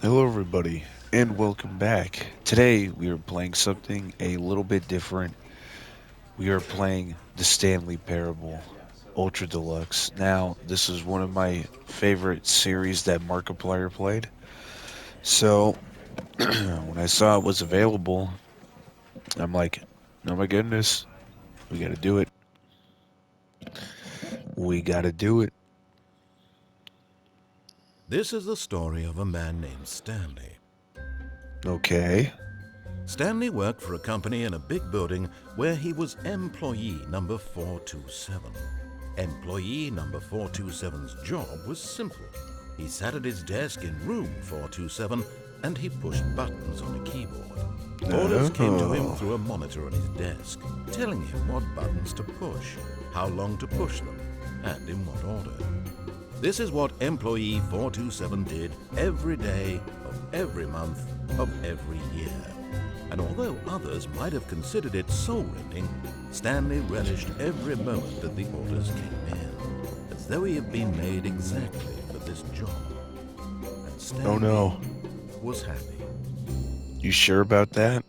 Hello, everybody, and welcome back. Today, we are playing something a little bit different. We are playing the Stanley Parable Ultra Deluxe. Now, this is one of my favorite series that Markiplier played. So, when I saw it was available, I'm like, oh my goodness, we gotta do it. We gotta do it. This is the story of a man named Stanley. Okay. Stanley worked for a company in a big building where he was employee number 427. Employee number 427's job was simple. He sat at his desk in room 427 and he pushed buttons on a keyboard. Orders came to him Oh. through a monitor on his desk, telling him what buttons to push, how long to push them, and in what order. This is what employee 427 did every day of every month of every year. And although others might have considered it soul-rending, Stanley relished every moment that the orders came in, as though he had been made exactly for this job. And Oh Stanley no. was happy. You sure about that?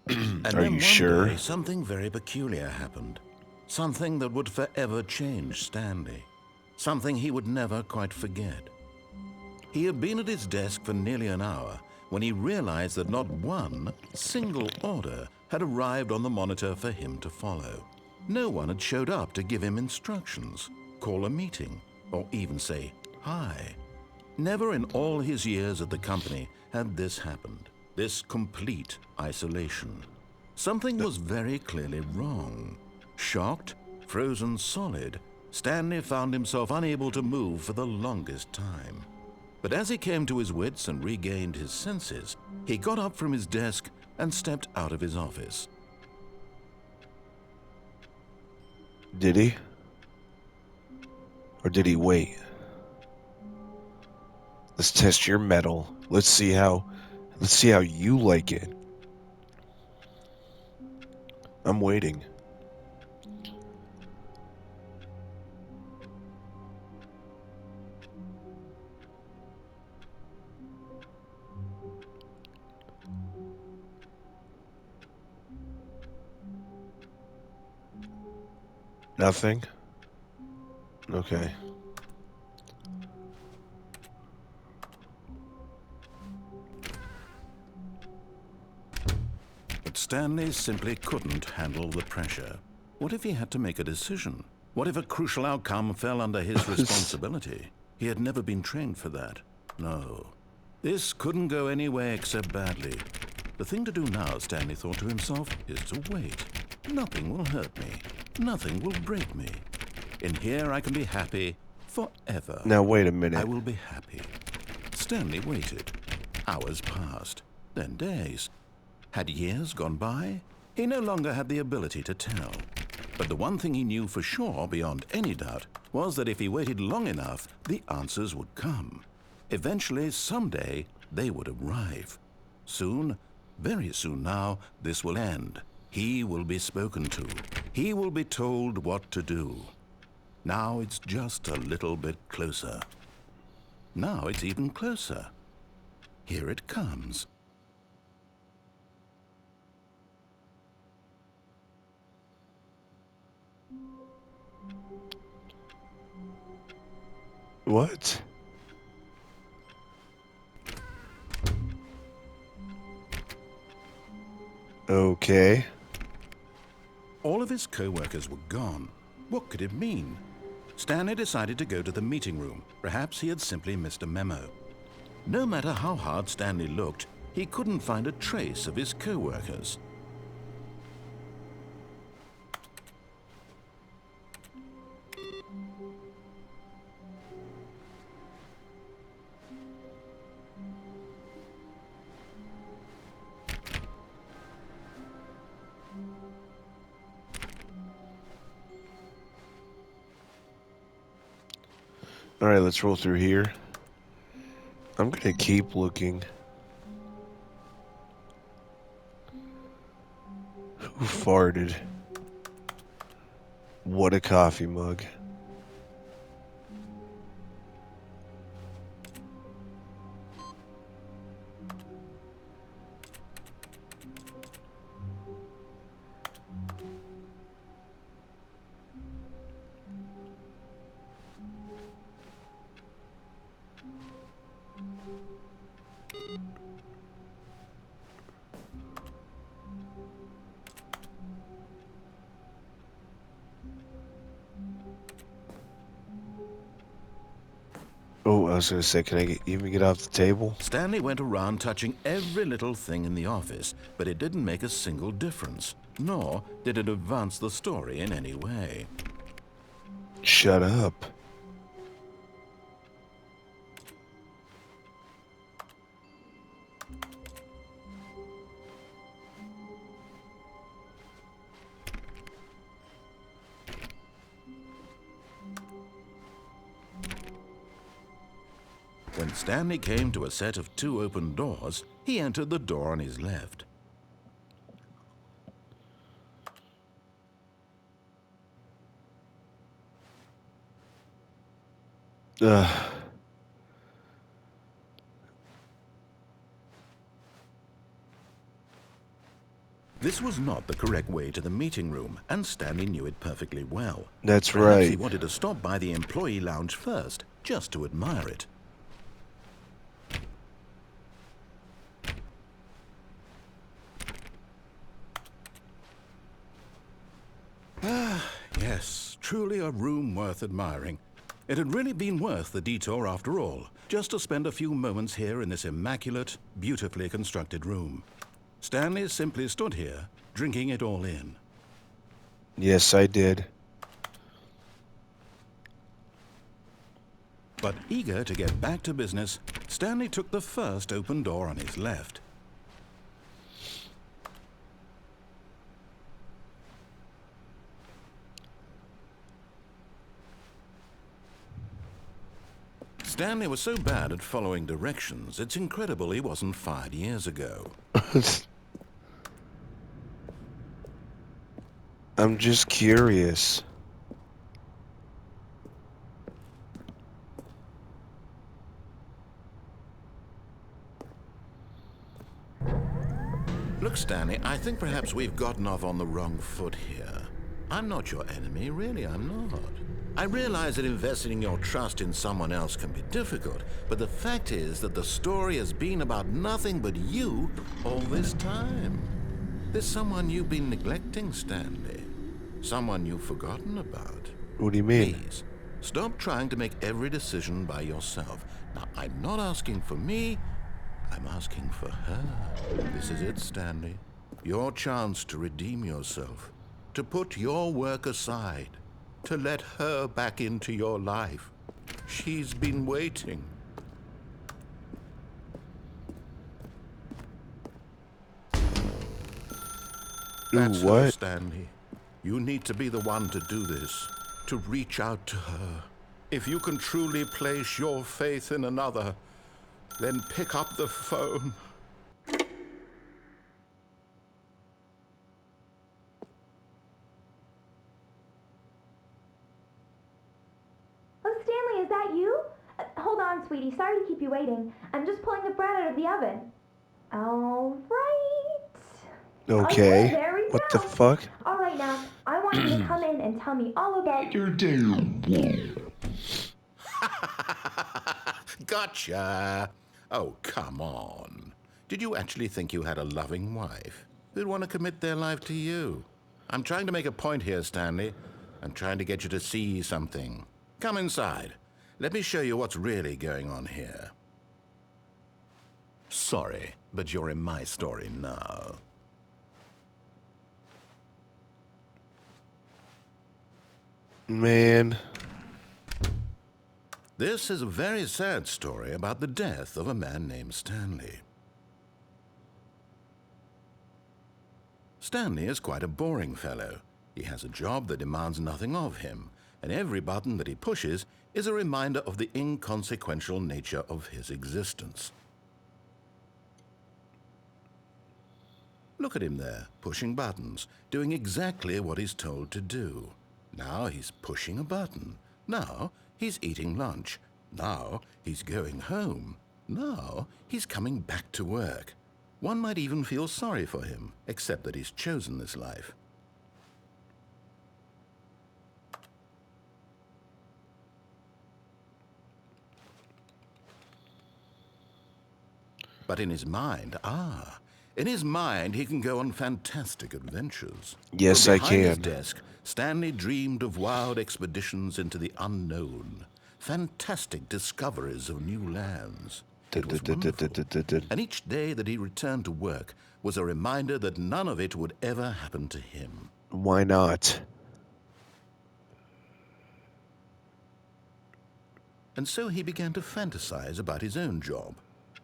And Are you then one day, sure? something very peculiar happened. Something that would forever change Stanley. Something he would never quite forget. He had been at his desk for nearly an hour when he realized that not one single order had arrived on the monitor for him to follow. No one had showed up to give him instructions, call a meeting, or even say hi. Never in all his years at the company had this happened, this complete isolation. Something was very clearly wrong. Shocked, frozen solid, Stanley found himself unable to move for the longest time. But as he came to his wits and regained his senses, he got up from his desk and stepped out of his office. Did he? Or did he wait? Let's test your metal. Let's see how you like it. I'm waiting. Nothing? Okay. But Stanley simply couldn't handle the pressure. What if he had to make a decision? What if a crucial outcome fell under his responsibility? He had never been trained for that. No. This couldn't go any way except badly. The thing to do now, Stanley thought to himself, is to wait. Nothing will hurt me. Nothing will break me. In here I can be happy forever. Now wait a I minute. will be happy. Stanley waited. Hours passed, then days. Had years gone by? He no longer had the ability to tell. But the one thing he knew for sure, beyond any doubt, was that if he waited long enough, the answers would come. Eventually, someday, they would arrive. Soon, very soon now, this will end. He will be spoken to. He will be told what to do. Now it's just a little bit closer. Now it's even closer. Here it comes. What? Okay. All of his co-workers were gone. What could it mean? Stanley decided to go to the meeting room. Perhaps he had simply missed a memo. No matter how hard Stanley looked, he couldn't find a trace of his co-workers. Alright, let's roll through here. I'm gonna keep looking. Who farted? What a coffee mug. Oh, I was gonna say, can I even get off the table? Stanley went around touching every little thing in the office, but it didn't make a single difference, nor did it advance the story in any way. Shut up. When Stanley came to a set of 2 open doors, he entered the door on his left. Ugh. This was not the correct way to the meeting room, and Stanley knew it perfectly well. That's Perhaps he right. wanted to stop by the employee lounge first, just to admire it. Yes, truly a room worth admiring. It had really been worth the detour after all, just to spend a few moments here in this immaculate, beautifully constructed room. Stanley simply stood here, drinking it all in. Yes, I did. But eager to get back to business, Stanley took the first open door on his left. Stanley was so bad at following directions, it's incredible he wasn't fired years ago. I'm just curious. Look, Stanley, I think perhaps we've gotten off on the wrong foot here. I'm not your enemy, really, I'm not. I realize that investing your trust in someone else can be difficult, but the fact is that the story has been about nothing but you all this time. There's someone you've been neglecting, Stanley. Someone you've forgotten about. What do you mean? Please, stop trying to make every decision by yourself. Now, I'm not asking for me, I'm asking for her. This is it, Stanley. Your chance to redeem yourself, to put your work aside, to let her back into your life. She's been waiting. That's Ooh, her, what? Stanley. You need to be the one to do this, to reach out to her. If you can truly place your faith in another, then pick up the phone. Oh, Stanley, is that you? Hold on, sweetie. Sorry to keep you waiting. I'm just pulling the bread out of the oven. All right. Okay, Okay. there we What the go. fuck? All right, now, I want you to come in and tell me all about your day. Gotcha. Oh, come on. Did you actually think you had a loving wife who'd want to commit their life to you? I'm trying to make a point here, Stanley. I'm trying to get you to see something. Come inside. Let me show you what's really going on here. Sorry, but you're in my story now. Man. This is a very sad story about the death of a man named Stanley. Stanley is quite a boring fellow. He has a job that demands nothing of him, and every button that he pushes is a reminder of the inconsequential nature of his existence. Look at him there, pushing buttons, doing exactly what he's told to do. Now he's pushing a button. Now he's eating lunch. Now he's going home. Now he's coming back to work. One might even feel sorry for him, except that he's chosen this life. But in his mind, in his mind he can go on fantastic adventures. Yes, From I behind his can. desk, Stanley dreamed of wild expeditions into the unknown. fantastic discoveries of new lands. It was wonderful. Du-du-du-du-du-du-du-du. And each day that he returned to work was a reminder that none of it would ever happen to him. Why not? And so he began to fantasize about his own job.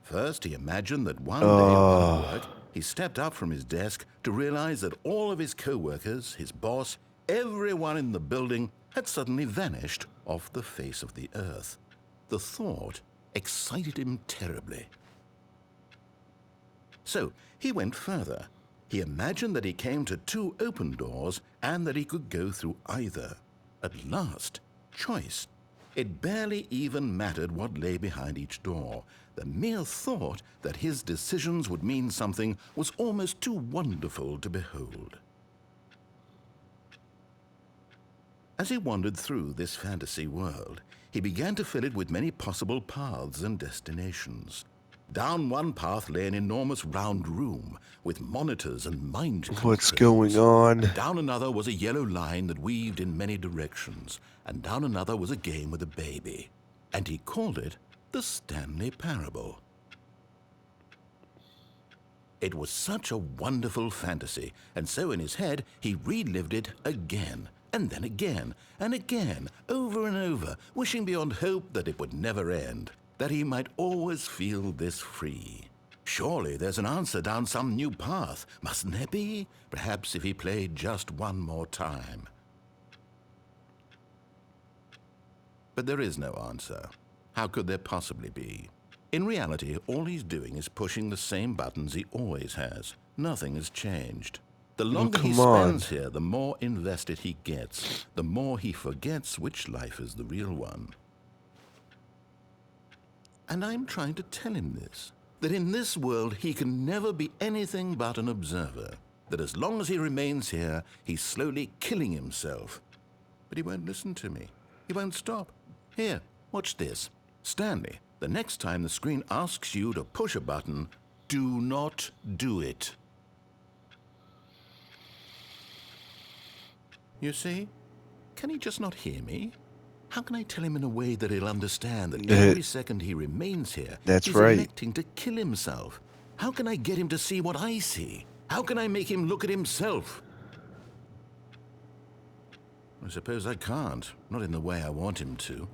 First, he imagined that one day while at work, he stepped up from his desk to realize that all of his co-workers, his boss, everyone in the building had suddenly vanished off the face of the earth. The thought excited him terribly. So he went further. He imagined that he came to 2 open doors and that he could go through either. At last, choice. It barely even mattered what lay behind each door. The mere thought that his decisions would mean something was almost too wonderful to behold. As he wandered through this fantasy world, he began to fill it with many possible paths and destinations. Down one path lay an enormous round room with monitors and mind controls. What's going on? Down another was a yellow line that weaved in many directions, and down another was a game with a baby. And he called it the Stanley Parable. It was such a wonderful fantasy, and so in his head he relived it again, and then again, and again, over and over, wishing beyond hope that it would never end, that he might always feel this free. Surely there's an answer down some new path, mustn't there be? Perhaps if he played just one more time. But there is no answer. How could there possibly be? In reality, all he's doing is pushing the same buttons he always has. Nothing has changed. The longer he spends here, the more invested he gets, the more he forgets which life is the real one. And I'm trying to tell him this, that in this world he can never be anything but an observer, that as long as he remains here, he's slowly killing himself. But he won't listen to me. He won't stop. Here, watch this. Stanley, the next time the screen asks you to push a button, do not do it. You see? Can he just not hear me? How can I tell him in a way that he'll understand that every second he remains here, he's electing to kill himself? How can I get him to see what I see? How can I make him look at himself? I suppose I can't, not in the way I want him to.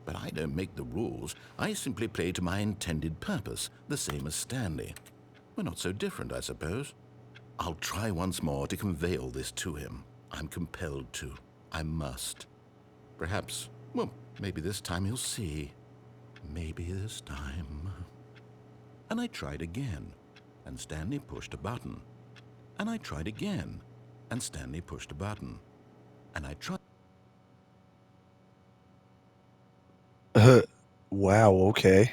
But I don't make the rules. I simply play to my intended purpose, the same as Stanley. We're not so different, I suppose. I'll try once more to convey all this to him. I'm compelled to. I must. Perhaps, well, maybe this time he'll see. Maybe this time. And I tried again, and Stanley pushed a button. And I tried again, and Stanley pushed a button. And I tried. Wow, okay.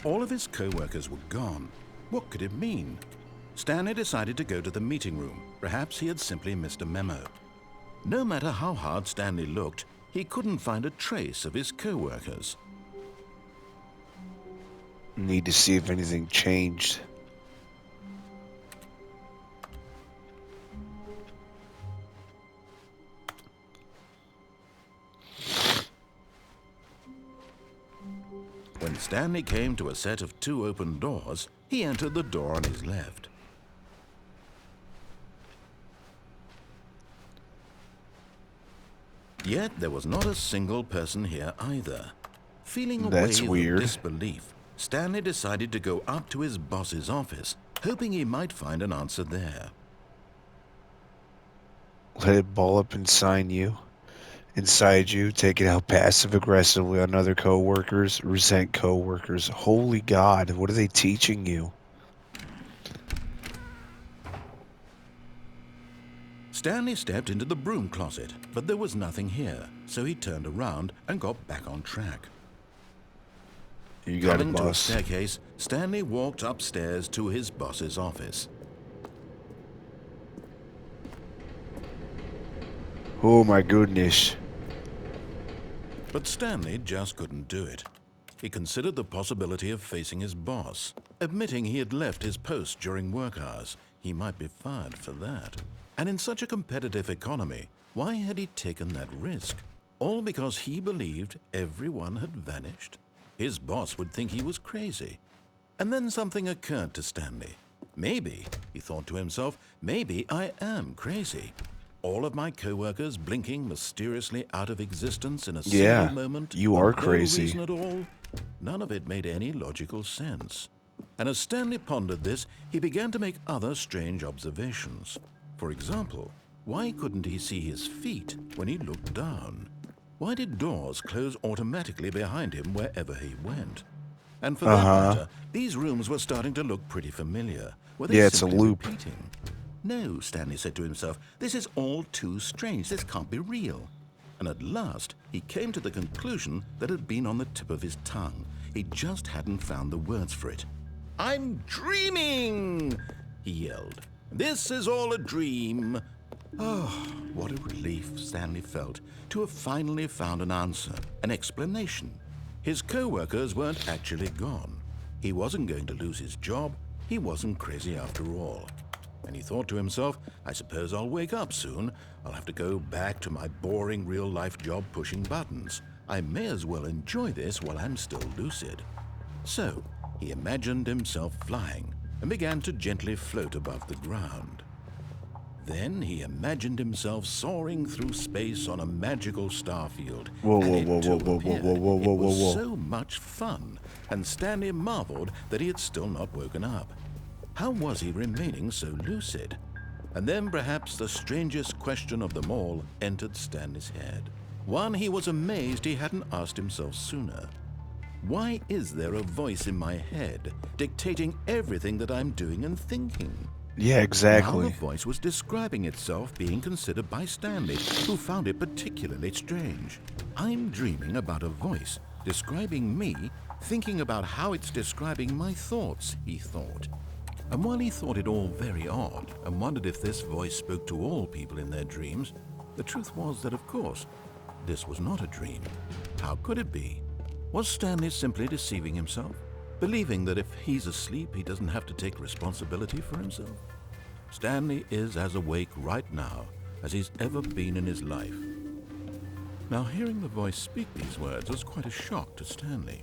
All of his co-workers were gone. What could it mean? Stanley decided to go to the meeting room. Perhaps he had simply missed a memo. No matter how hard Stanley looked, he couldn't find a trace of his co-workers. Need to see if anything changed. When Stanley came to a set of 2 open doors, he entered the door on his left. Yet there was not a single person here either. Feeling a wave of disbelief, Stanley decided to go up to his boss's office, hoping he might find an answer there. Let it ball up inside you, take it out passive-aggressively on other co-workers, resent co-workers. Holy God, what are they teaching you? Stanley stepped into the broom closet, but there was nothing here, so he turned around and got back on track. You got it, Coming to a boss. staircase, Stanley walked upstairs to his boss's office. Oh my goodness. But Stanley just couldn't do it. He considered the possibility of facing his boss. Admitting he had left his post during work hours, He might be fired for that. And in such a competitive economy, why had he taken that risk? All because he believed everyone had vanished? His boss would think he was crazy. And then something occurred to Stanley. Maybe, he thought to himself, maybe I am crazy. All of my co-workers blinking mysteriously out of existence in a Yeah, single moment. you for are no crazy. reason at all. None of it made any logical sense. And as Stanley pondered this, he began to make other strange observations. For example, why couldn't he see his feet when he looked down? Why did doors close automatically behind him wherever he went? And for that matter, these rooms were starting to look pretty familiar. Were they Yeah, it's a simply loop. repeating? No, Stanley said to himself, this is all too strange. This can't be real. And at last, he came to the conclusion that had been on the tip of his tongue. He just hadn't found the words for it. I'm dreaming, he yelled. This is all a dream. Oh, what a relief Stanley felt to have finally found an answer, an explanation. His co-workers weren't actually gone. He wasn't going to lose his job. He wasn't crazy after all. And he thought to himself, I suppose I'll wake up soon. I'll have to go back to my boring real-life job pushing buttons. I may as well enjoy this while I'm still lucid. So, he imagined himself flying and began to gently float above the ground. Then he imagined himself soaring through space on a magical starfield. Whoa, and whoa, it whoa, too whoa, whoa, appeared. whoa, whoa, whoa, It was whoa. so much fun, and Stanley marveled that he had still not woken up. How was he remaining so lucid? And then perhaps the strangest question of them all entered Stanley's head. One he was amazed he hadn't asked himself sooner. Why is there a voice in my head dictating everything that I'm doing and thinking? Yeah, Now exactly. the voice was describing itself being considered by Stanley, who found it particularly strange. I'm dreaming about a voice describing me, thinking about how it's describing my thoughts, he thought. And while he thought it all very odd and wondered if this voice spoke to all people in their dreams, the truth was that, of course, this was not a dream. How could it be? Was Stanley simply deceiving himself, believing that if he's asleep, he doesn't have to take responsibility for himself? Stanley is as awake right now as he's ever been in his life. Now, hearing the voice speak these words was quite a shock to Stanley.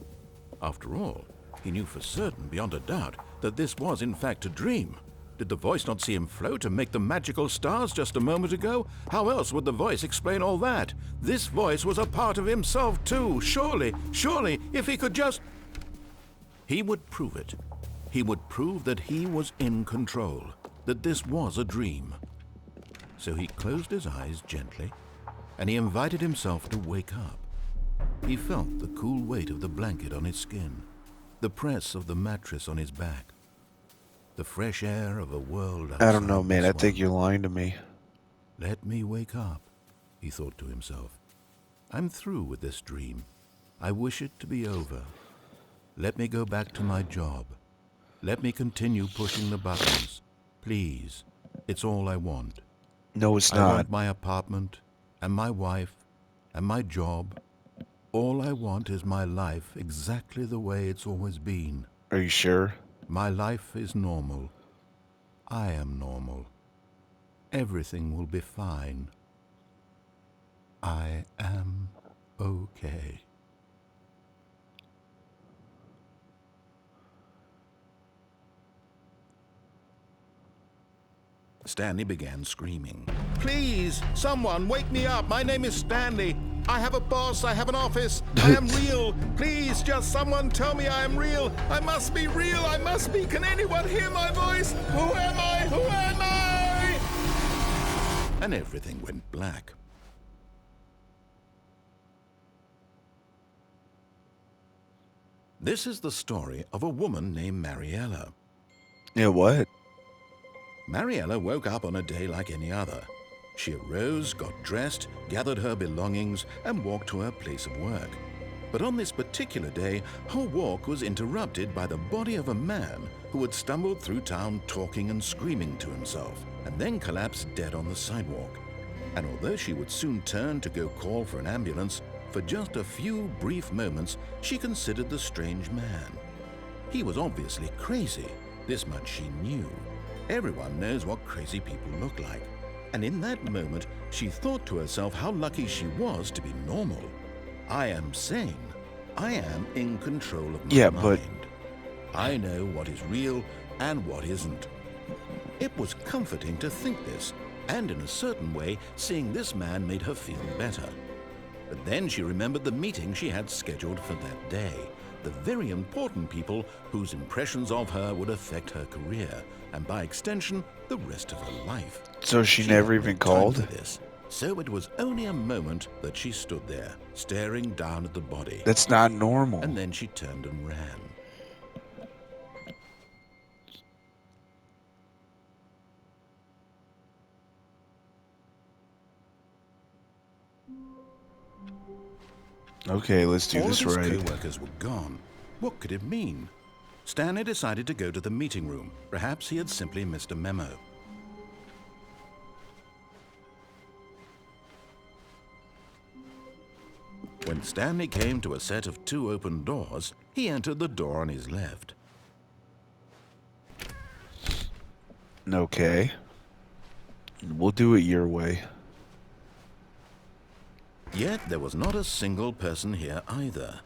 After all, he knew for certain, beyond a doubt, that this was in fact a dream. Did the voice not see him float and make the magical stars just a moment ago? How else would the voice explain all that? This voice was a part of himself too. Surely, if he could just... He would prove it. He would prove that he was in control, that this was a dream. So he closed his eyes gently, and he invited himself to wake up. He felt the cool weight of the blanket on his skin, the press of the mattress on his back, the fresh air of a world outside. I don't know, man. I this think one. you're lying to me. Let me wake up, he thought to himself. I'm through with this dream. I wish it to be over. Let me go back to my job. Let me continue pushing the buttons. Please, it's all I want. No, it's I not. want my apartment, and my wife, and my job. All I want is my life exactly the way it's always been. Are you sure? My life is normal. I am normal. Everything will be fine. I am okay. Stanley began screaming. Please, someone, wake me up. My name is Stanley. I have a boss. I have an office. I am real. Please, just someone tell me I am real. I must be real. I must be. Can anyone hear my voice? Who am I? Who am I? And everything went black. This is the story of a woman named Mariella. Yeah, what? Mariella woke up on a day like any other. She arose, got dressed, gathered her belongings, and walked to her place of work. But on this particular day, her walk was interrupted by the body of a man who had stumbled through town talking and screaming to himself, and then collapsed dead on the sidewalk. And although she would soon turn to go call for an ambulance, for just a few brief moments, she considered the strange man. He was obviously crazy. This much she knew. Everyone knows what crazy people look like. And in that moment, she thought to herself how lucky she was to be normal. I am sane. I am in control of my Yeah, mind. but I know what is real and what isn't. It was comforting to think this, and in a certain way, seeing this man made her feel better. But then she remembered the meeting she had scheduled for that day, the very important people whose impressions of her would affect her career, and by extension, the rest of her life. so she She never had even no time called? for this, so it was only a moment that she stood there, staring down at the body, That's not normal. and then she turned and ran. Okay, let's do All this of his right. co-workers were gone. What could it mean? Stanley decided to go to the meeting room. Perhaps he had simply missed a memo. When Stanley came to a set of 2 open doors, he entered the door on his left. Okay. We'll do it your way. Yet there was not a single person here either.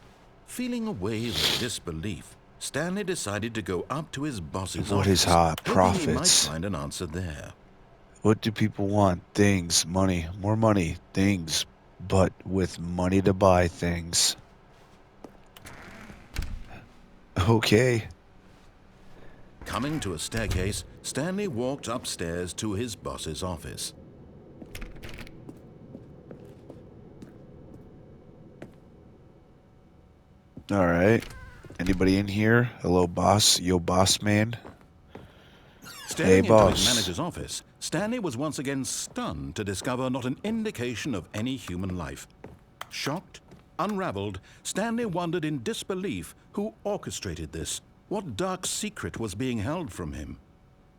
Feeling a wave of disbelief, Stanley decided to go up to his boss's What office, is hot? hoping he might Profits. find an answer there. What do people want? Things, money, more money, things, but with money to buy things. Okay. Coming to a staircase, Stanley walked upstairs to his boss's office. All right. Anybody in here? Hello, boss. Yo, boss man. Staring into boss. his manager's office, Stanley was once again stunned to discover not an indication of any human life. Shocked, unraveled, Stanley wondered in disbelief who orchestrated this. What dark secret was being held from him?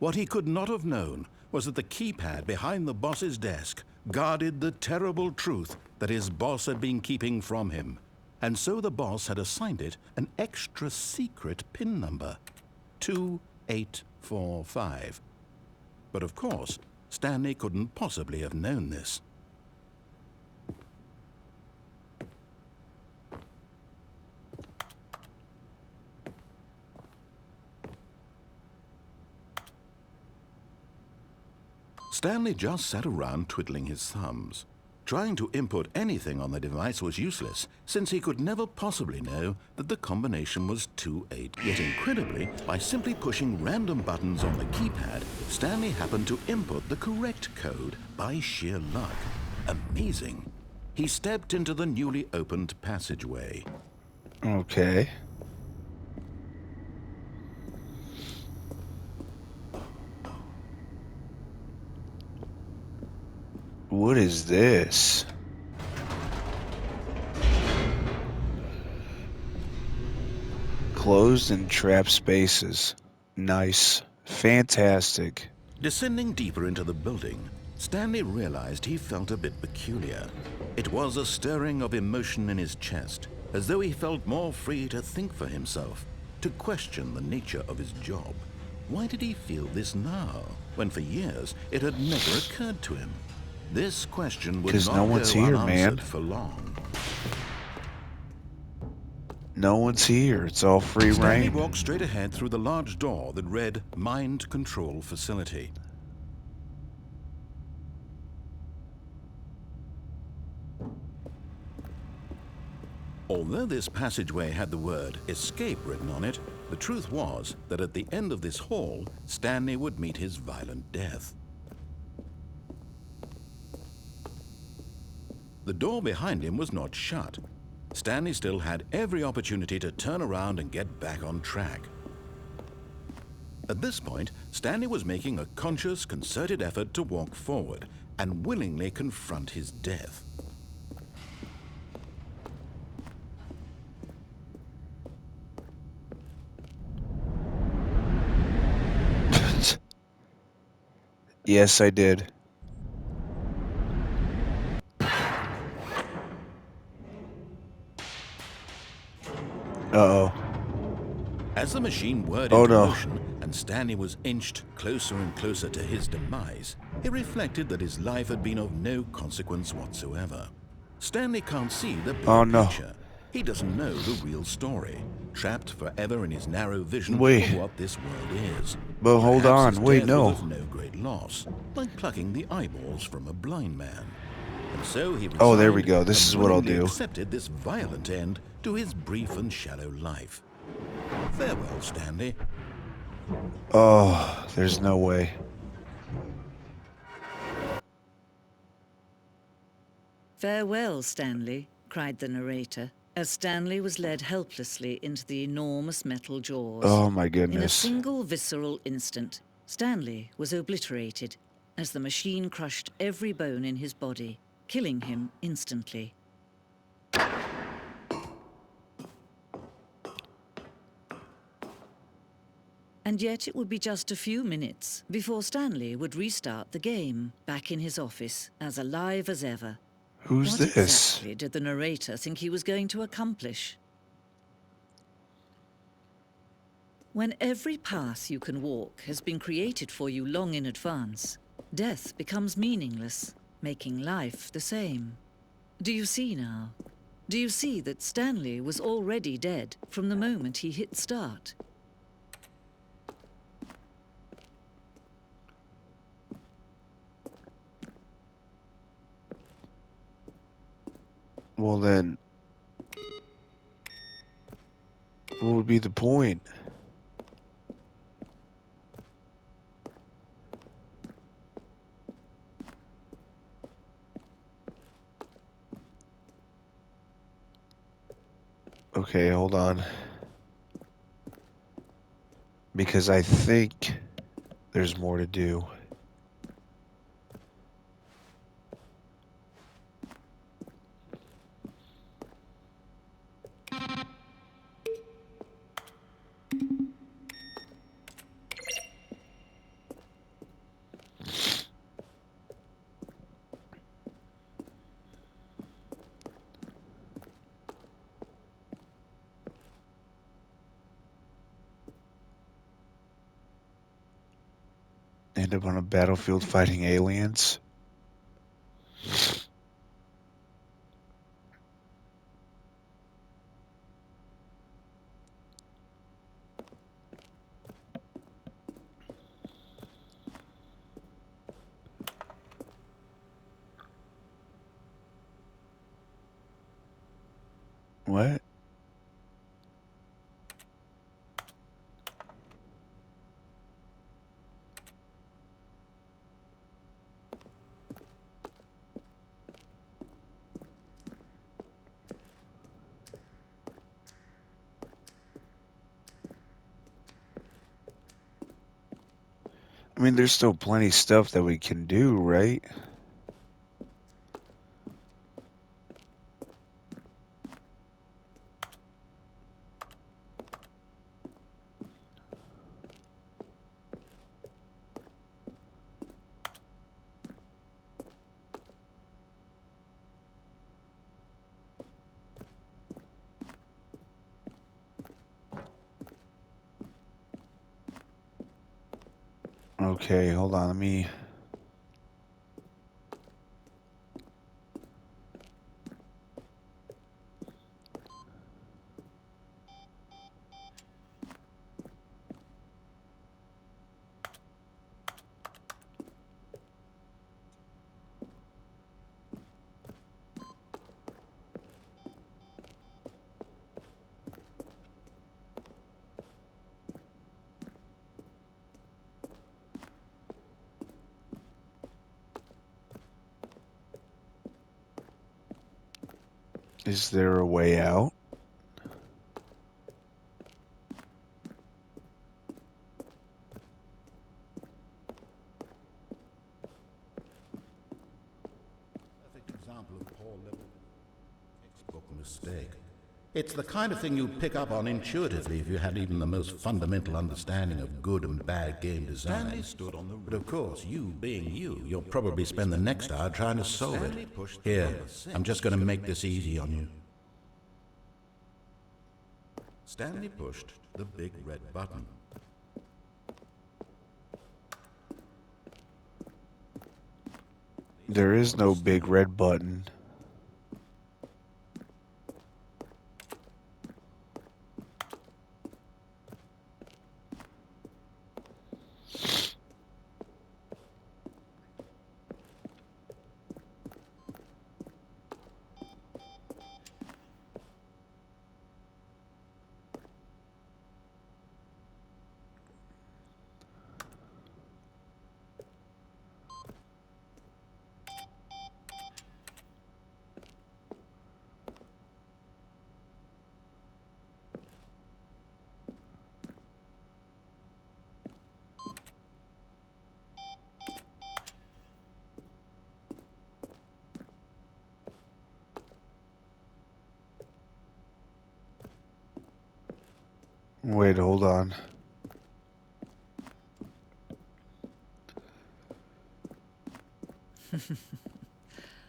What he could not have known was that the keypad behind the boss's desk guarded the terrible truth that his boss had been keeping from him. And so the boss had assigned it an extra secret PIN number, 2845. But of course, Stanley couldn't possibly have known this. Stanley just sat around twiddling his thumbs. Trying to input anything on the device was useless, since he could never possibly know that the combination was 28. Yet incredibly, by simply pushing random buttons on the keypad, Stanley happened to input the correct code by sheer luck. Amazing. He stepped into the newly opened passageway. Okay. What is this? Closed and trapped spaces. Nice. Fantastic. Descending deeper into the building, Stanley realized he felt a bit peculiar. It was a stirring of emotion in his chest, as though he felt more free to think for himself, to question the nature of his job. Why did he feel this now, when for years it had never occurred to him? This question would 'Cause not no one's go here, unanswered man. for long. No one's here. It's all free Stanley reign. walked straight ahead through the large door that read Mind Control Facility. Although this passageway had the word escape written on it, the truth was that at the end of this hall, Stanley would meet his violent death. The door behind him was not shut. Stanley still had every opportunity to turn around and get back on track. At this point, Stanley was making a conscious, concerted effort to walk forward and willingly confront his death. Yes, I did. Uh-oh. As the machine whirred Oh, into no. motion and Stanley was inched closer and closer to his demise, he reflected that his life had been of no consequence whatsoever. Stanley can't see the bigger Oh no. picture. He doesn't know the real story, trapped forever in his narrow vision Wait. of what this world is. But hold Perhaps on, his wait, death no. was of no great loss, like plucking the eyeballs from a blind man. And so he Oh, there we resigned go. This and is what I'll willingly do. accepted this violent end to his brief and shallow life. Farewell, Stanley. Oh, there's no way. "Farewell, Stanley," cried the narrator, as Stanley was led helplessly into the enormous metal jaws. Oh my In a goodness. single visceral instant, Stanley was obliterated as the machine crushed every bone in his body, killing him instantly. And yet it would be just a few minutes before Stanley would restart the game, back in his office, as alive as ever. Who's What this? exactly did the narrator think he was going to accomplish? When every path you can walk has been created for you long in advance, death becomes meaningless, making life the same. Do you see now? Do you see that Stanley was already dead from the moment he hit start? Well then, what would be the point? Okay, hold on. Because I think there's more to do. End up on a battlefield fighting aliens? What? I mean, there's still plenty of stuff that we can do, right? Okay, hold on, let me... Is there a way out? Perfect example of poor level textbook mistake. It's the kind of thing you'd pick up on intuitively if you had even the most fundamental understanding of good and bad game design. Stood on the but of course, you being you, you'll probably spend the next hour trying to solve it. Here, I'm just going to make this easy on you. Stanley pushed the big red button. There is no big red button. Wait, hold on.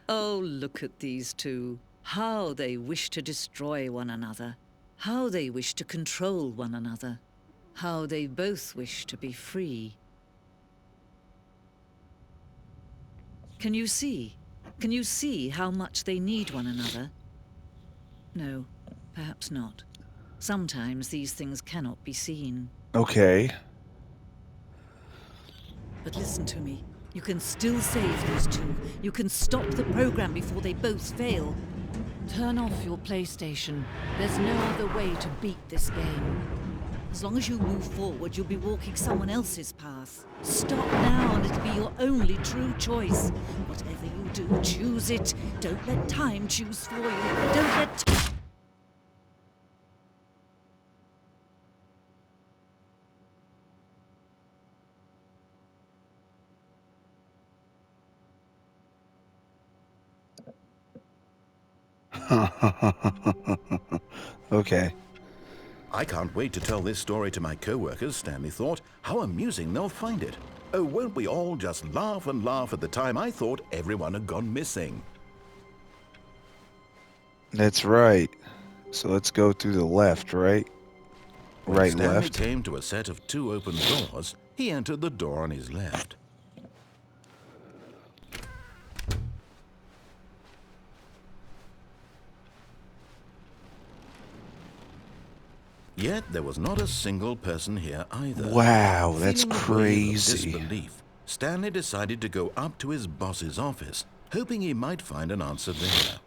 Oh, look at these two. How they wish to destroy one another. How they wish to control one another. How they both wish to be free. Can you see? Can you see how much they need one another? No, perhaps not. Sometimes these things cannot be seen. Okay. But listen to me. You can still save these two. You can stop the program before they both fail. Turn off your PlayStation. There's no other way to beat this game. As long as you move forward, you'll be walking someone else's path. Stop now and it'll be your only true choice. Whatever you do, choose it. Don't let time choose for you. Don't let... Okay. I can't wait to tell this story to my co-workers, Stanley thought. How amusing they'll find it. Oh, won't we all just laugh and laugh at the time I thought everyone had gone missing. That's right. So let's go through the left, right? When Right, Stanley left. came to a set of 2 open doors, he entered the door on his left. Yet there was not a single person here either. Wow, that's Feeling a wave of crazy. disbelief, Stanley decided to go up to his boss's office, hoping he might find an answer there.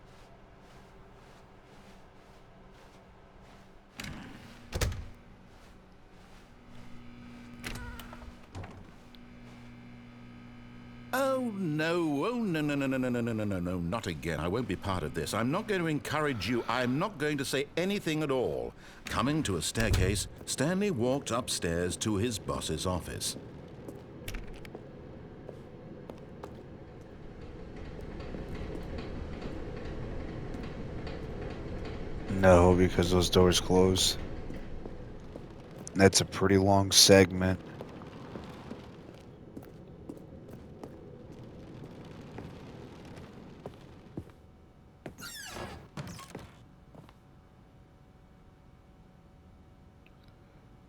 Oh, no. Oh, no, no, no, no, no, no, no, no, no, no, not again. I won't be part of this. I'm not going to encourage you. I'm not going to say anything at all. Coming to a staircase, Stanley walked upstairs to his boss's office. No, because those doors close. That's a pretty long segment.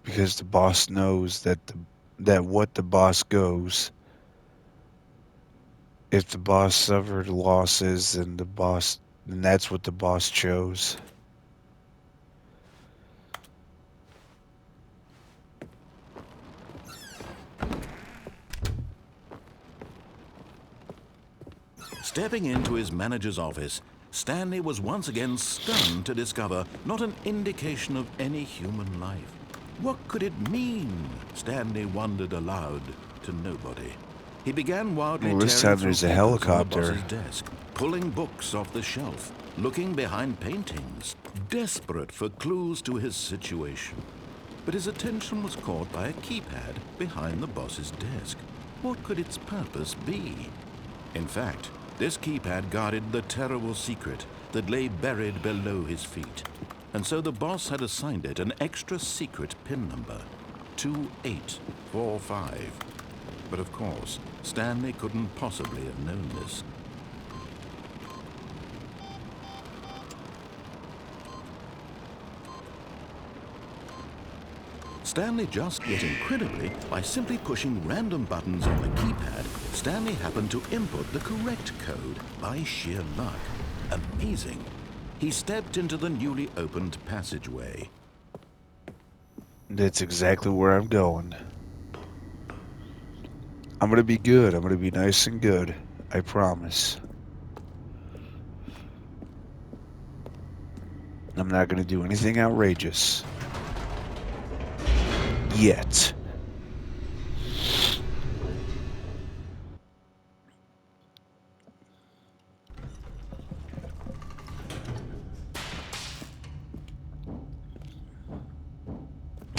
Because the boss knows that that what the boss goes. If the boss suffered losses, then that's what the boss chose. Stepping into his manager's office, Stanley was once again stunned to discover not an indication of any human life. What could it mean? Stanley wondered aloud to nobody. He began wildly Well, this tearing time through there's a papers on the helicopter. boss's desk, pulling books off the shelf, looking behind paintings, desperate for clues to his situation. But his attention was caught by a keypad behind the boss's desk. What could its purpose be? In fact, this keypad guarded the terrible secret that lay buried below his feet. And so the boss had assigned it an extra secret PIN number, 2845. But of course, Stanley couldn't possibly have known this. Stanley just yet incredibly, by simply pushing random buttons on the keypad, Stanley happened to input the correct code by sheer luck. Amazing. He stepped into the newly opened passageway. That's exactly where I'm going. I'm gonna be good. I'm gonna be nice and good. I promise. I'm not gonna do anything outrageous. Yet.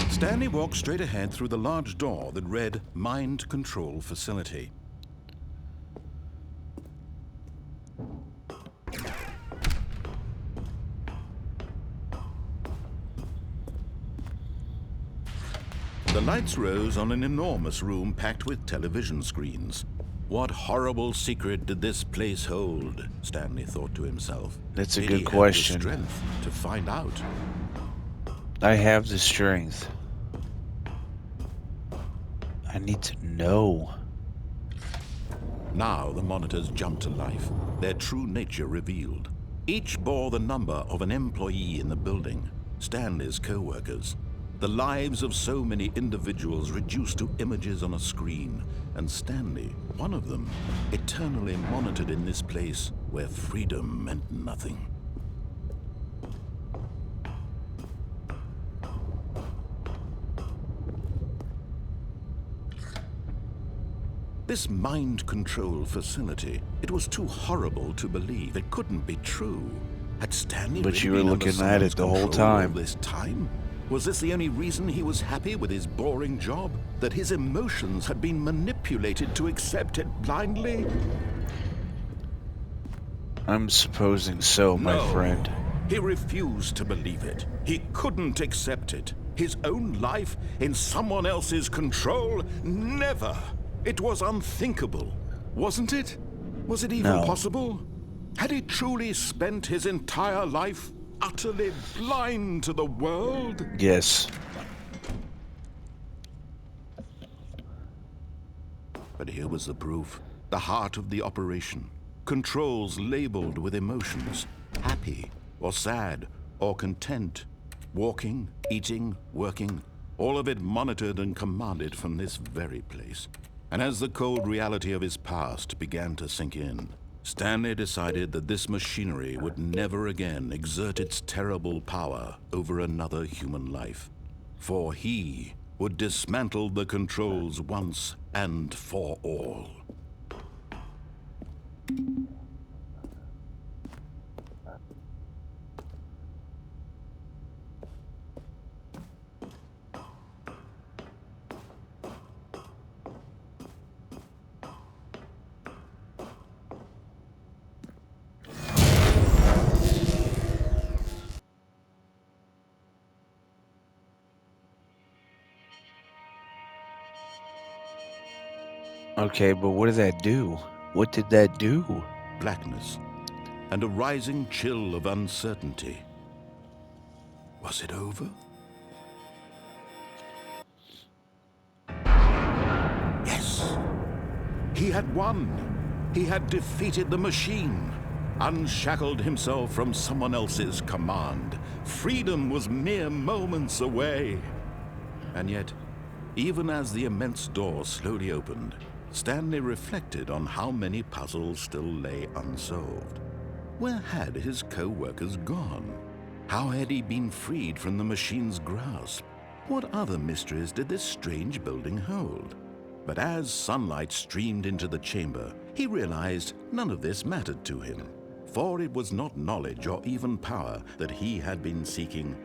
Stanley walked straight ahead through the large door that read Mind Control Facility. The lights rose on an enormous room packed with television screens. What horrible secret did this place hold? Stanley thought to himself. That's a Did good he question. have the strength to find out? I have the strength. I need to know. Now the monitors jumped to life, their true nature revealed. Each bore the number of an employee in the building, Stanley's co-workers. The lives of so many individuals reduced to images on a screen, and Stanley, one of them, eternally monitored in this place where freedom meant nothing. This mind control facility, it was too horrible to believe. It couldn't be true. Had Stanley But really you were been under looking at it someone's the whole control all time. this time? Was this the only reason he was happy with his boring job? That his emotions had been manipulated to accept it blindly? I'm supposing so, my friend. He refused to believe it. He couldn't accept it. His own life in someone else's control? Never! It was unthinkable, wasn't it? Was it even No. possible? Had he truly spent his entire life utterly blind to the world? Yes. But here was the proof. The heart of the operation. Controls labeled with emotions. Happy, or sad, or content. Walking, eating, working. All of it monitored and commanded from this very place. And as the cold reality of his past began to sink in, Stanley decided that this machinery would never again exert its terrible power over another human life. For he would dismantle the controls once and for all. Okay, but what did that do? What did that do? Blackness and a rising chill of uncertainty. Was it over? Yes! He had won! He had defeated the machine, unshackled himself from someone else's command. Freedom was mere moments away. And yet, even as the immense door slowly opened, Stanley reflected on how many puzzles still lay unsolved. Where had his co-workers gone? How had he been freed from the machine's grasp? What other mysteries did this strange building hold? But as sunlight streamed into the chamber, he realized none of this mattered to him, for it was not knowledge or even power that he had been seeking,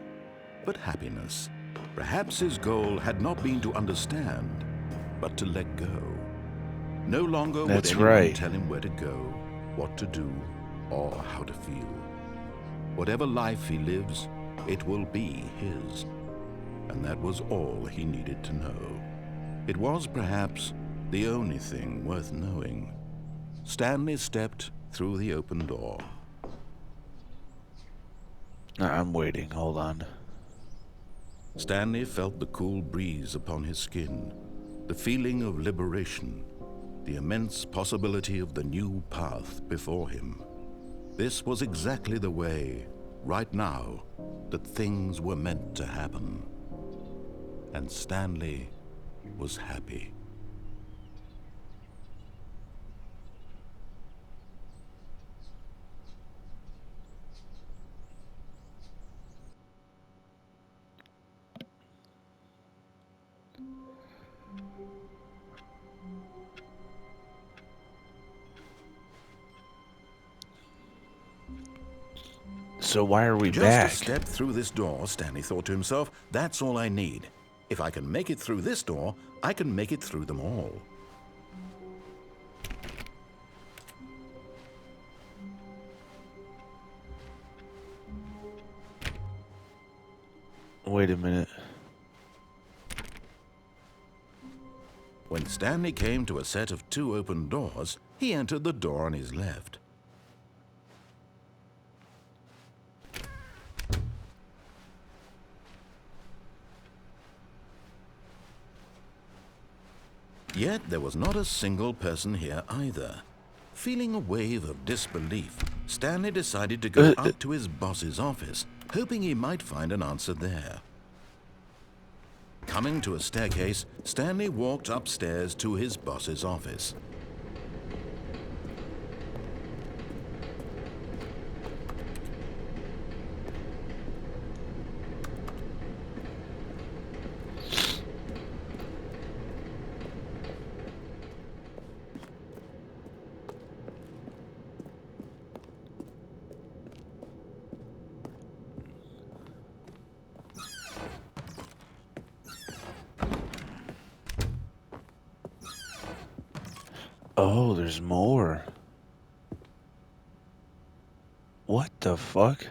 but happiness. Perhaps his goal had not been to understand, but to let go. No longer would That's anyone right. tell him where to go, what to do, or how to feel. Whatever life he lives, it will be his. And that was all he needed to know. It was perhaps the only thing worth knowing. Stanley stepped through the open door. I'm waiting. Hold on. Stanley felt the cool breeze upon his skin, the feeling of liberation, the immense possibility of the new path before him. This was exactly the way, right now, that things were meant to happen. And Stanley was happy. So why are we Just a back? step through this door, Stanley thought to himself. That's all I need. If I can make it through this door, I can make it through them all. Wait a minute. When Stanley came to a set of 2 open doors, he entered the door on his left. Yet there was not a single person here either. Feeling a wave of disbelief, Stanley decided to go up to his boss's office, hoping he might find an answer there. Coming to a staircase, Stanley walked upstairs to his boss's office. Oh, there's more. What the fuck?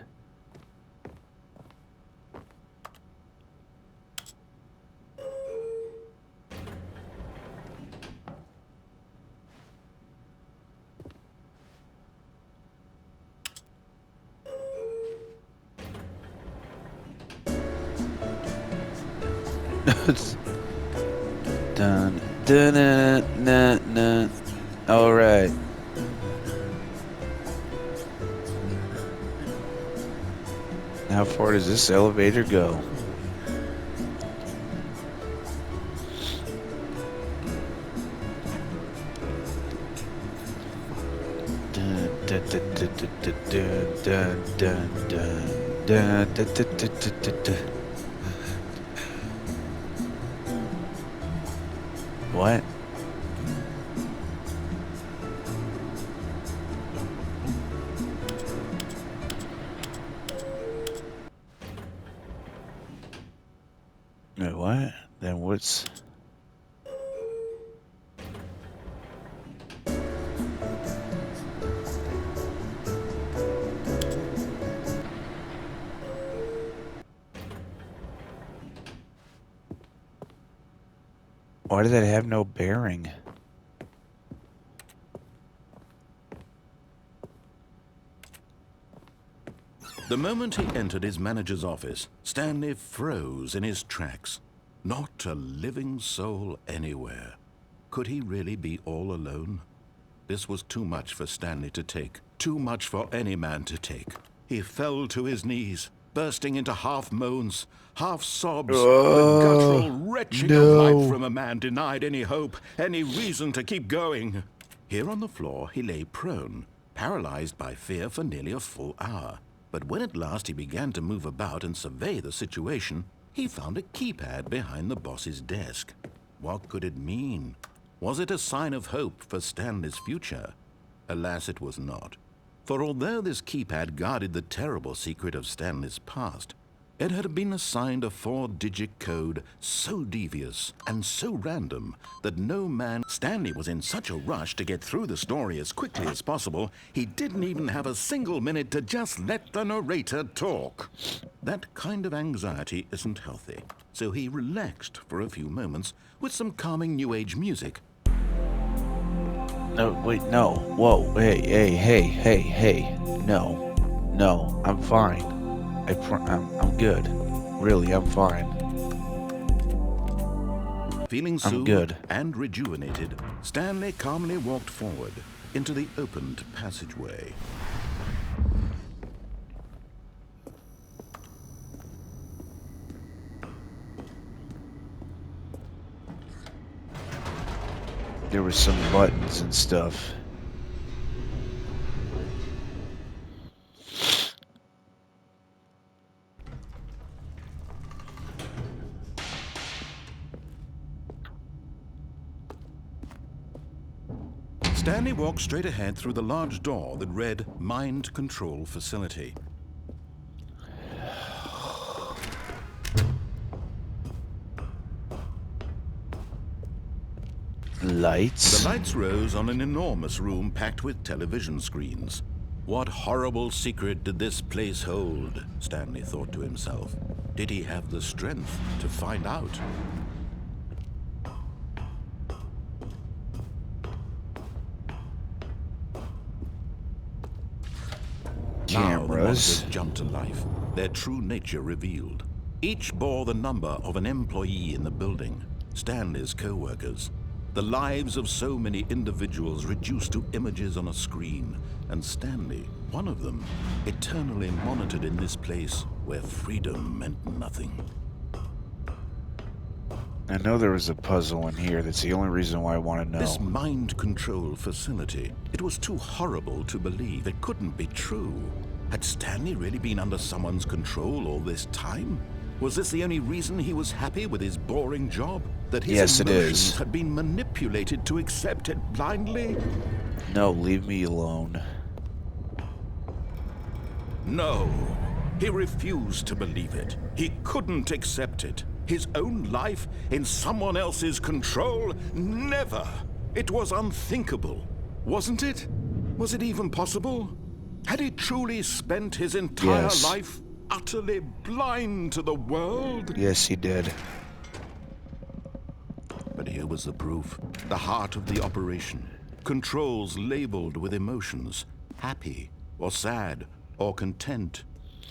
Dun dun dun dun dun. All right. How far does this elevator go? Dun dun dun dun dun dun dun dun dun dun dun dun dun dun. What? Wait, what? Then what's... Why did that have no bearing? The moment he entered his manager's office, Stanley froze in his tracks. Not a living soul anywhere. Could he really be all alone? This was too much for Stanley to take. Too much for any man to take. He fell to his knees, bursting into half moans, half sobs, the guttural retching of life from a man denied any hope, any reason to keep going. Here on the floor, he lay prone, paralyzed by fear for nearly a full hour. But when at last he began to move about and survey the situation, he found a keypad behind the boss's desk. What could it mean? Was it a sign of hope for Stanley's future? Alas, it was not. For although this keypad guarded the terrible secret of Stanley's past, it had been assigned a 4-digit code so devious and so random that no man... Stanley was in such a rush to get through the story as quickly as possible, he didn't even have a single minute to just let the narrator talk. That kind of anxiety isn't healthy, so he relaxed for a few moments with some calming New Age music. No, wait, no. Whoa, hey. No, I'm fine. I'm good. Really, I'm fine. Feeling I'm soothed good. and rejuvenated, Stanley calmly walked forward into the opened passageway. There were some buttons and stuff. Stanley walked straight ahead through the large door that read Mind Control Facility. The Lights? lights rose on an enormous room packed with television screens. What horrible secret did this place hold? Stanley thought to himself. Did he have the strength to find out? Now the monitors Cameras? jumped to life, their true nature revealed. Each bore the number of an employee in the building, Stanley's co-workers. The lives of so many individuals reduced to images on a screen, and Stanley, one of them, eternally monitored in this place where freedom meant nothing. I know there was a puzzle in here. That's the only reason why I want to know. This mind control facility, it was too horrible to believe. It couldn't be true. Had Stanley really been under someone's control all this time? Was this the only reason he was happy with his boring job? That his Yes, it emotions is. had been manipulated to accept it blindly? No, leave me alone. No. He refused to believe it. He couldn't accept it. His own life in someone else's control? Never. It was unthinkable. Wasn't it? Was it even possible? Had he truly spent his entire Yes. life utterly blind to the world? Yes, he did. But here was the proof. The heart of the operation. Controls labeled with emotions. Happy, or sad, or content.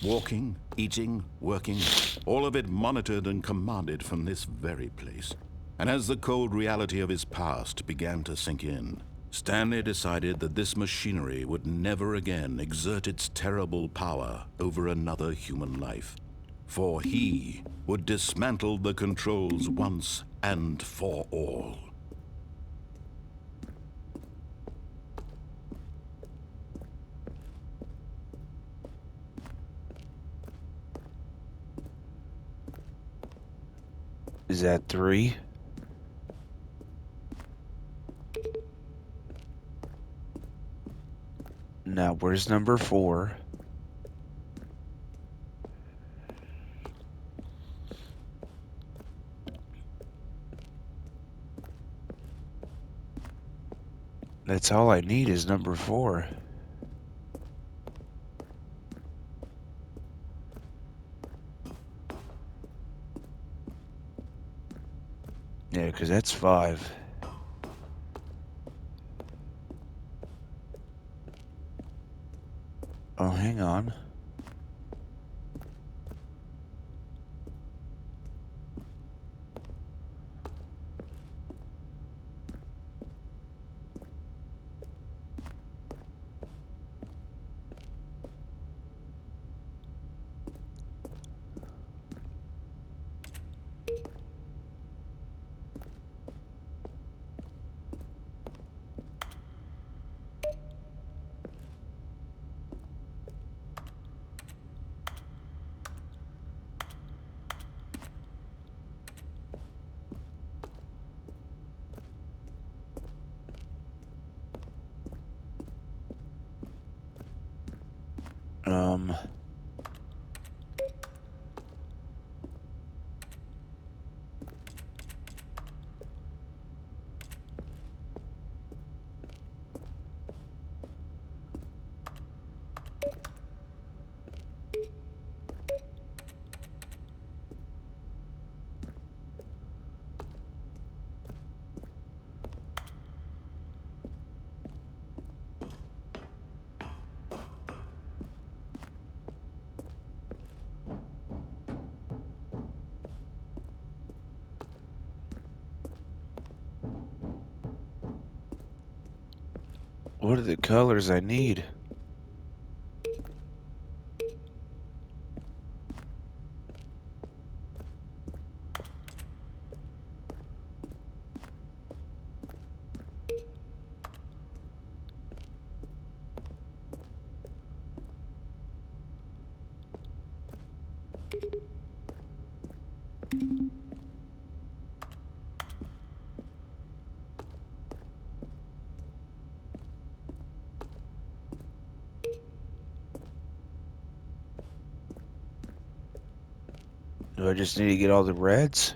Walking, eating, working. All of it monitored and commanded from this very place. And as the cold reality of his past began to sink in, Stanley decided that this machinery would never again exert its terrible power over another human life. For he would dismantle the controls once and for all. Is that 3? Now, where's number 4? That's all I need is number 4. Yeah, because that's 5. Oh, hang on. What are the colors I need? Do I just need to get all the reds?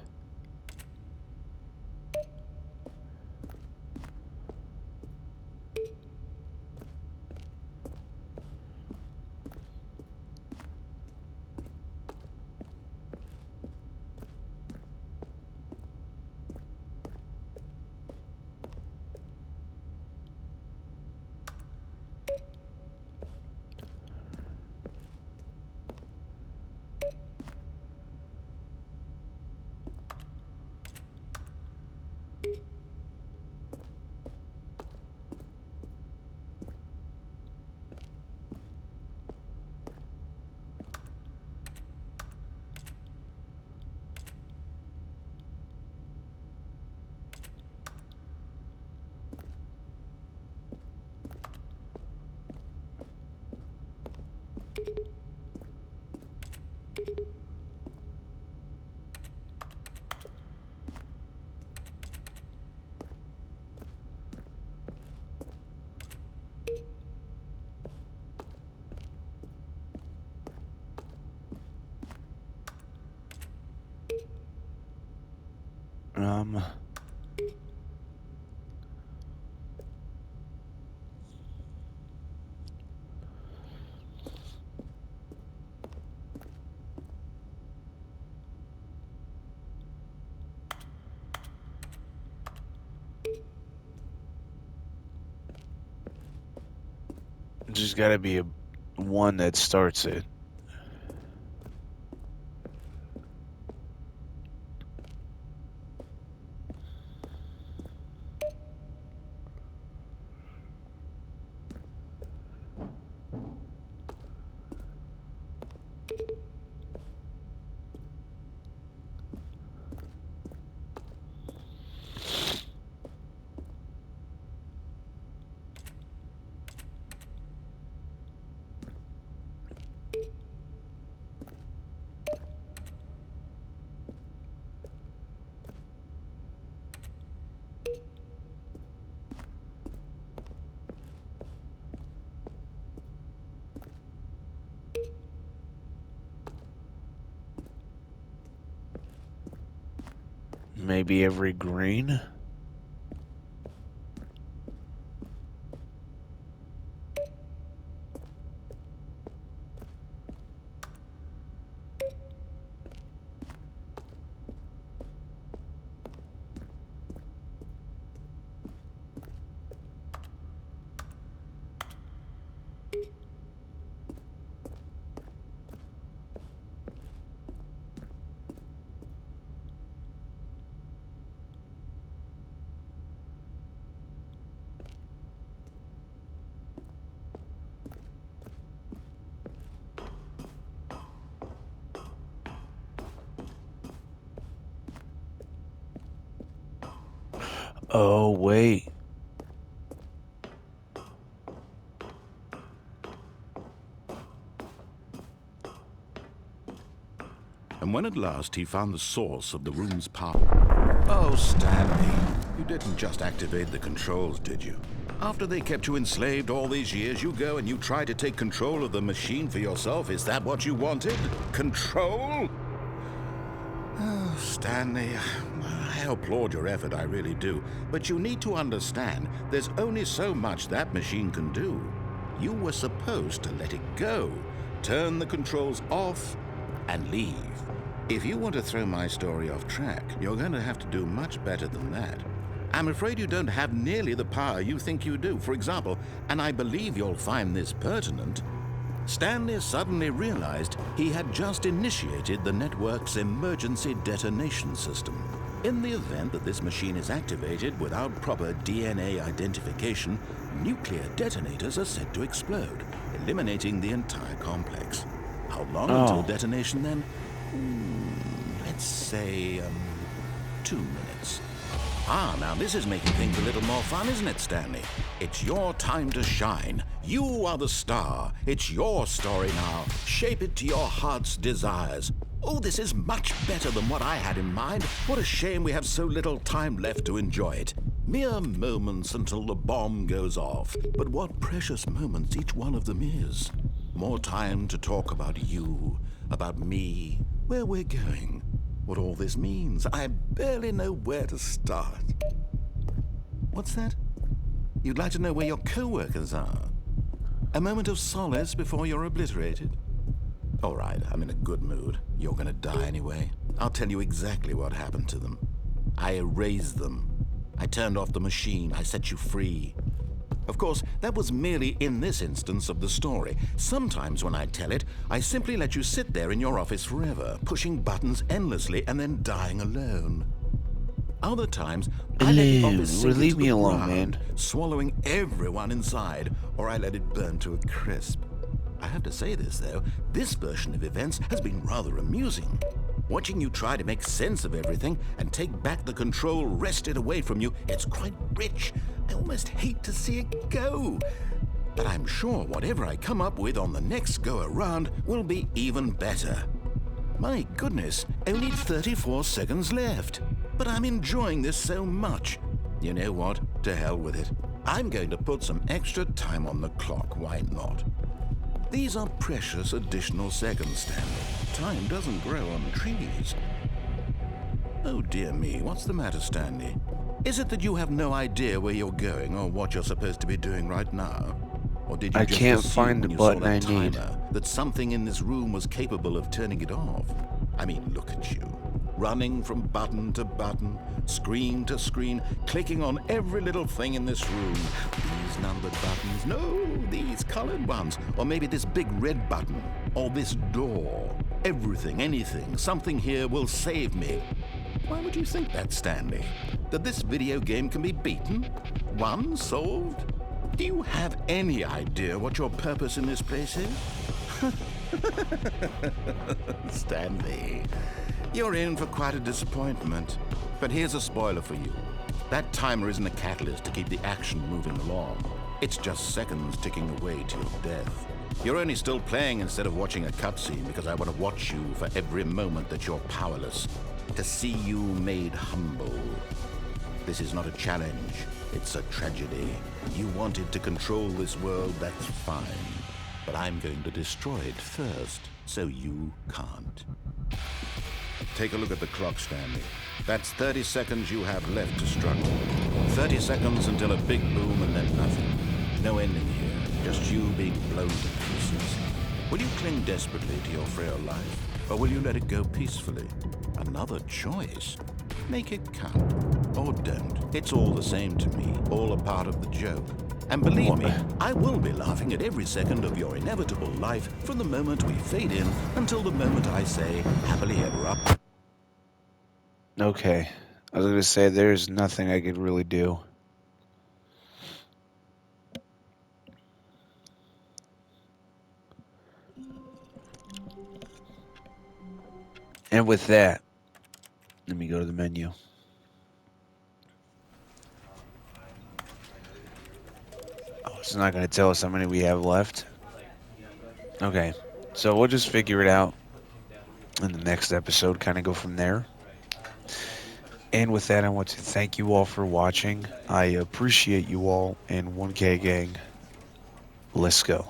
Um, just gotta be a one that starts it. Maybe every green? Oh, wait. And when at last he found the source of the room's power... Oh, Stanley, you didn't just activate the controls, did you? After they kept you enslaved all these years, you go and you try to take control of the machine for yourself. Is that what you wanted? Control? Oh, Stanley, I applaud your effort, I really do. But you need to understand, there's only so much that machine can do. You were supposed to let it go, turn the controls off, and leave. If you want to throw my story off track, you're going to have to do much better than that. I'm afraid you don't have nearly the power you think you do. For example, and I believe you'll find this pertinent, Stanley suddenly realized he had just initiated the network's emergency detonation system. In the event that this machine is activated without proper DNA identification, nuclear detonators are said to explode, eliminating the entire complex. How long until Oh, detonation then? Let's say, 2 minutes. Ah, now this is making things a little more fun, isn't it, Stanley? It's your time to shine. You are the star. It's your story now. Shape it to your heart's desires. Oh, this is much better than what I had in mind. What a shame we have so little time left to enjoy it. Mere moments until the bomb goes off. But what precious moments each one of them is. More time to talk about you, about me, where we're going, what all this means. I barely know where to start. What's that? You'd like to know where your co-workers are? A moment of solace before you're obliterated? All right, I'm in a good mood. You're gonna die anyway. I'll tell you exactly what happened to them. I erased them. I turned off the machine. I set you free. Of course, that was merely in this instance of the story. Sometimes when I tell it, I simply let you sit there in your office forever, pushing buttons endlessly and then dying alone. Other times, I let the office sink leave into me the alone, ground, man. swallowing everyone inside, or I let it burn to a crisp. I have to say this, though, this version of events has been rather amusing. Watching you try to make sense of everything and take back the control wrested away from you, it's quite rich. I almost hate to see it go. But I'm sure whatever I come up with on the next go-around will be even better. My goodness, only 34 seconds left. But I'm enjoying this so much. You know what? To hell with it. I'm going to put some extra time on the clock, why not? These are precious additional seconds, Stanley. Time doesn't grow on trees. Oh dear me, what's the matter, Stanley? Is it that you have no idea where you're going or what you're supposed to be doing right now? Or did you I just can't assume find when the you saw button that I need. timer that something in this room was capable of turning it off? I mean, look at you. Running from button to button, screen to screen, clicking on every little thing in this room. These numbered buttons, no, these colored ones. Or maybe this big red button, or this door. Everything, anything, something here will save me. Why would you think that, Stanley? That this video game can be beaten? Won? Solved? Do you have any idea what your purpose in this place is? Stanley, you're in for quite a disappointment. But here's a spoiler for you. That timer isn't a catalyst to keep the action moving along. It's just seconds ticking away to your death. You're only still playing instead of watching a cutscene because I want to watch you for every moment that you're powerless. To see you made humble. This is not a challenge. It's a tragedy. You wanted to control this world, that's fine. But I'm going to destroy it first, so you can't. Take a look at the clock, Stanley. That's 30 seconds you have left to struggle. 30 seconds until a big boom and then nothing. No ending here, just you being blown to pieces. Will you cling desperately to your frail life, or will you let it go peacefully? Another choice. Make it count. Or don't. It's all the same to me, all a part of the joke. And believe me, I will be laughing at every second of your inevitable life from the moment we fade in until the moment I say, happily ever after. Okay. I was going to say, there's nothing I could really do. And with that, let me go to the menu. Oh, it's not going to tell us how many we have left. Okay. So we'll just figure it out in the next episode, kind of go from there. And with that, I want to thank you all for watching. I appreciate you all, and 1K gang, let's go.